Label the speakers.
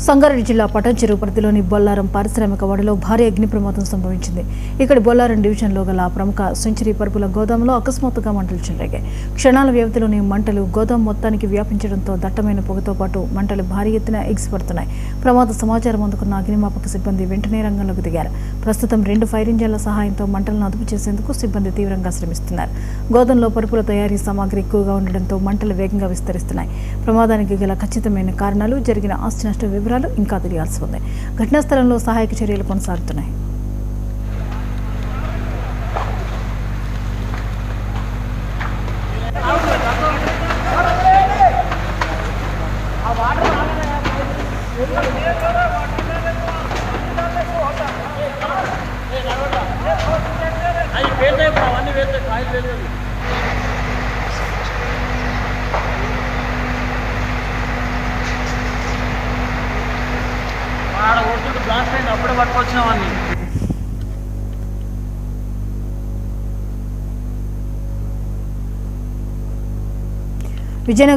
Speaker 1: సంగారెడ్డి జిల్లా పటాన్చెరు పరిధిలోని బొల్లారం పారిశ్రామిక వాడలో భారీ అగ్ని ప్రమాదం సంభవించింది. ఇక్కడి బొల్లారం డివిజన్లో గల ప్రముఖ సెంచరీ పరుపుల గోదాంలో అకస్మాత్తుగా మంటలు చెలరేగాయి. క్షణాల వ్యవధిలోని మంటలు గోదాం మొత్తానికి వ్యాపించడంతో దట్టమైన పొగతో పాటు మంటలు భారీ ఎత్తున ఎగిసిపడుతున్నాయి. ప్రమాద సమాచారం అందుకున్న అగ్నిమాపక సిబ్బంది వెంటనే రంగంలోకి దిగారు. ప్రస్తుతం 2 ఫైర్ ఇంజన్ల సహాయంతో మంటలను అదుపు చేసేందుకు సిబ్బంది తీవ్రంగా శ్రమిస్తున్నారు. గోదాంలో పరుపుల తయారీ సామాగ్రి ఎక్కువగా ఉండడంతో మంటలు వేగంగా విస్తరిస్తున్నాయి. ప్రమాదానికి గల ఖచ్చితమైన కారణాలు, జరిగిన ఆస్తి నష్ట వివరాలు ఇంకా తెలియాల్సి ఉంది. ఘటనా స్థలంలో సహాయక చర్యలు కొనసాగుతున్నాయి.
Speaker 2: బ్లాస్ట్ అయింది, అప్పుడే పట్టుకొచ్చినామని.
Speaker 1: విజయనగరం